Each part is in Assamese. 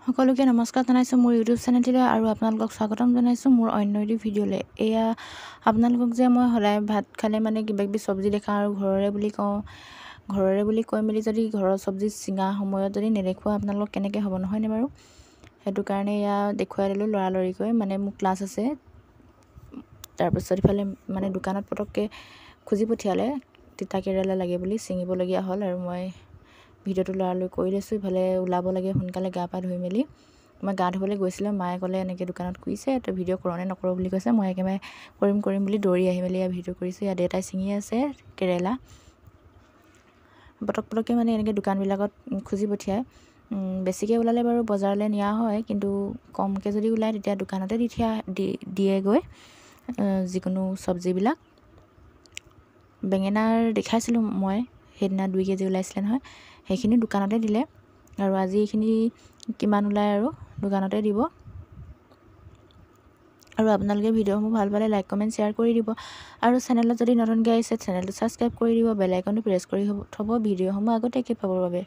সকলোকে নমস্কাৰ জনাইছোঁ মোৰ ইউটিউব চেনেলটিলৈ আৰু আপোনালোকক স্বাগতম জনাইছোঁ মোৰ অন্য এটি ভিডিঅ'লৈ। এয়া আপোনালোকক যে মই সদায় ভাত খালে মানে কিবাকিবি চব্জি দেখাওঁ আৰু ঘৰৰে বুলি কৈ মেলি যদি ঘৰৰ চব্জি ছিঙা সময়ত যদি নেদেখুৱা আপোনালোকক কেনেকৈ হ'ব নহয়নে বাৰু। সেইটো কাৰণে এয়া দেখুৱাই দিলোঁ লৰালৰিকৈ, মানে মোৰ ক্লাছ আছে। তাৰপিছত ইফালে মানে দোকানত পটককৈ খুজি পঠিয়ালে তিতা কেৰেলা লাগে বুলি, ছিঙিবলগীয়া হ'ল আৰু মই ভিডিঅ'টো লৰালৰি কৰি লৈছোঁ। ইফালে ওলাব লাগে সোনকালে গা পা ধুই মেলি। মই গা ধুবলৈ গৈছিলোঁ, মায়ে ক'লে এনেকৈ দোকানত কৰিছে তই ভিডিঅ' কৰ নে নকৰ বুলি কৈছে। মই একেবাৰে কৰিম বুলি দৌৰি আহি মেলি ভিডিঅ' কৰিছোঁ। ইয়াত দেউতাই ছিঙি আছে কেৰেলা। পটককৈ মানে এনেকৈ দোকানবিলাকত খুজি পঠিয়ায়। বেছিকৈ ওলালে বাৰু বজাৰলৈ নিয়া হয়, কিন্তু কমকৈ যদি ওলায় তেতিয়া দোকানতে দিয়েগৈ যিকোনো চব্জিবিলাক। বেঙেনাৰ দেখাইছিলোঁ মই সেইদিনা 2 কেজি ওলাইছিলে নহয়, সেইখিনি দোকানতে দিলে। আৰু আজি এইখিনি কিমান ওলায় আৰু দোকানতে দিব। আৰু আপোনালোকে ভিডিঅ'সমূহ ভাল পালে লাইক কমেণ্ট শ্বেয়াৰ কৰি দিব। আৰু চেনেলত যদি নতুনকৈ আহিছে চেনেলটো ছাবস্ক্ৰাইব কৰি দিব, বেল আইকনটো প্ৰেছ কৰি থ'ব ভিডিঅ'সমূহ আগতীয়াকৈ পাবৰ বাবে।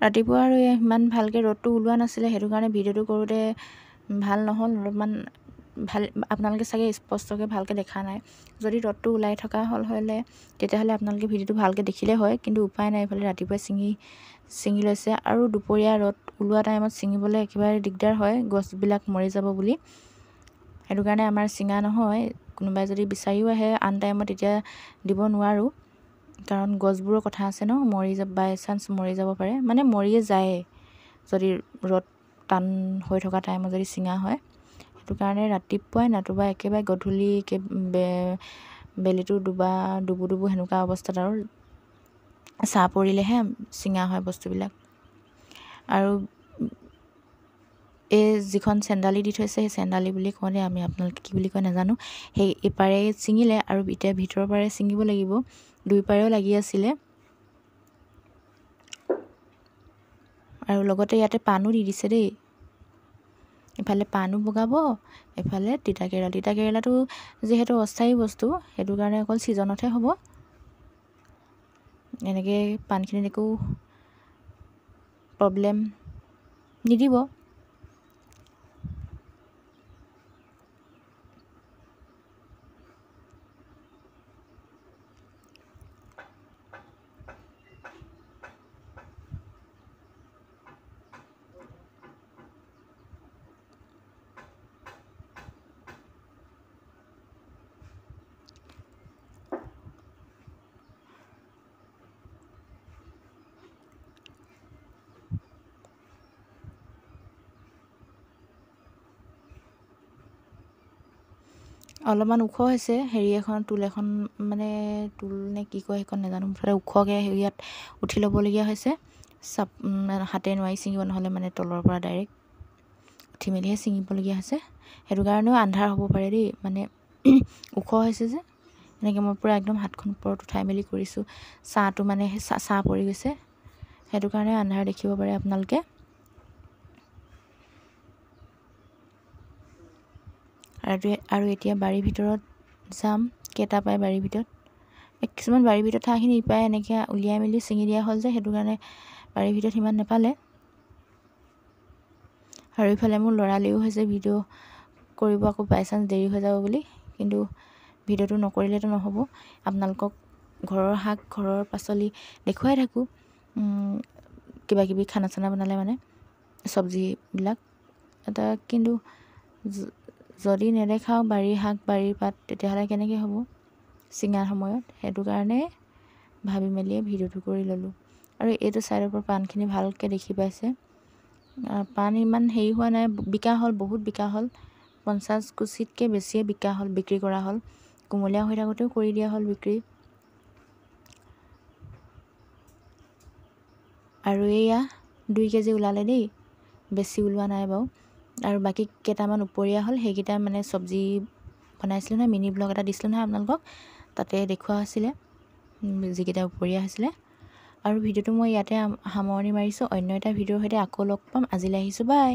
ৰাতিপুৱা আৰু ইমান ভালকৈ ৰ'দটো ওলোৱা নাছিলে, সেইটো কাৰণে ভিডিঅ'টো কৰোঁতে ভাল নহ'ল। অলপমান ভাল আপোনালোকে চাগে স্পষ্টকৈ ভালকৈ দেখা নাই। যদি ৰ'দটো ওলাই থকা হ'লে তেতিয়াহ'লে আপোনালোকে ভিডিঅ'টো ভালকৈ দেখিলে হয়, কিন্তু উপায় নাই। এইফালে ৰাতিপুৱাই ছিঙি লৈছে আৰু দুপৰীয়া ৰ'দ ওলোৱা টাইমত ছিঙিবলৈ একেবাৰে দিগদাৰ হয়, গছবিলাক মৰি যাব বুলি। সেইটো কাৰণে আমাৰ ছিঙা নহয়। কোনোবাই যদি বিচাৰিও আহে আন টাইমত তেতিয়া দিব নোৱাৰোঁ, কাৰণ গছবোৰৰ কথা আছে ন, বাই চান্স মৰি যাব পাৰে, মানে মৰিয়ে যায় যদি ৰ'দ টান হৈ থকা টাইমত যদি ছিঙা হয়। সেইটো কাৰণে ৰাতিপুৱাই নতুবা একেবাৰে গধূলি বেলিটো ডুবু সেনেকুৱা অৱস্থাত আৰু ছাঁ পৰিলেহে ছিঙা হয় বস্তুবিলাক। আৰু এই যিখন চেন্দালি দি থৈছে সেই চেন্দালি বুলি কওঁতে আমি আপোনালোকে কি বুলি কয় নাজানো। সেই ইপাৰে ছিঙিলে আৰু এতিয়া ভিতৰৰ পাৰে ছিঙিব লাগিব, 2 পাৰেও লাগি আছিলে। আৰু লগতে ইয়াতে পাণো দি দিছে দেই। ইফালে পাণো বগাব, এফালে তিতা কেৰেলাটো যিহেতু অস্থায়ী বস্তু, সেইটো কাৰণে অকল ছিজনতহে হ'ব। এনেকৈ পাণখিনিত একো প্ৰব্লেম নিদিব। অলপমান ওখ হৈছে টুল এখন, মানে টুল নে কি কয় সেইখন নাজানো, মুঠতে ওখকৈ ইয়াত উঠি ল'বলগীয়া হৈছে। হাতে নোৱাৰি ছিঙিব, নহ'লে মানে তলৰ পৰা ডাইৰেক্ট উঠি মেলিহে ছিঙিবলগীয়া হৈছে। সেইটো কাৰণেও আন্ধাৰ হ'ব পাৰে দেই, মানে ওখ হৈছে যে। এনেকৈ মই পূৰা একদম হাতখন ওপৰত উঠাই মেলি কৰিছোঁ। ছাঁটো মানে ছাঁ পৰি গৈছে, সেইটো কাৰণে আন্ধাৰ দেখিব পাৰে আপোনালোকে। আৰু এতিয়া বাৰীৰ ভিতৰত যাম। কেইটা পায় বাৰীৰ ভিতৰত, কিছুমান বাৰীৰ ভিতৰত ঠাইখিনি ইপাই এনেকৈ উলিয়াই মেলি ছিঙি দিয়া হ'ল যে, সেইটো কাৰণে বাৰীৰ ভিতৰত সিমান নেপালে। আৰু ইফালে মোৰ লৰালিও হৈছে ভিডিঅ' কৰিব, আকৌ বাই চান্স দেৰি হৈ যাব বুলি, কিন্তু ভিডিঅ'টো নকৰিলেতো নহ'ব। আপোনালোকক ঘৰৰ শাক, ঘৰৰ পাচলি দেখুৱাই থাকোঁ, কিবাকিবি খানা চানা বনালে মানে চব্জিবিলাক এটা। কিন্তু যদি নেদেখাওঁ বাৰীৰ শাক বাৰীৰ পাত, তেতিয়াহ'লে কেনেকৈ হ'ব ছিঙাৰ সময়ত। সেইটো কাৰণে ভাবি মেলিয়ে ভিডিঅ'টো কৰি ল'লোঁ। আৰু এইটো ছাইডৰ পৰা পাণখিনি ভালকৈ দেখি পাইছে। পাণ ইমান হেৰি হোৱা নাই, বিকা হ'ল, বহুত বিকা হ'ল। 50 কুচিতকৈ বেছিয়ে বিক্ৰী কৰা হ'ল। কুমলীয়া হৈ থাকোঁতেও কৰি দিয়া হ'ল বিক্ৰী। আৰু এয়া 2 কেজি ওলালে দেই, বেছি ওলোৱা নাই বাৰু। আৰু বাকী কেইটামান উপৰীয়া হ'ল, সেইকেইটা মানে চব্জি বনাইছিলোঁ নহয়, মিনি ব্লগ এটা দিছিলোঁ নহয় আপোনালোকক, তাতে দেখুওৱা হৈছিলে যিকেইটা উপৰীয়া হৈছিলে। আৰু ভিডিঅ'টো মই ইয়াতে সামৰণি মাৰিছোঁ। অন্য এটা ভিডিঅ'ৰ সৈতে আকৌ লগ পাম। আজিলৈ আহিছোঁ, বাই।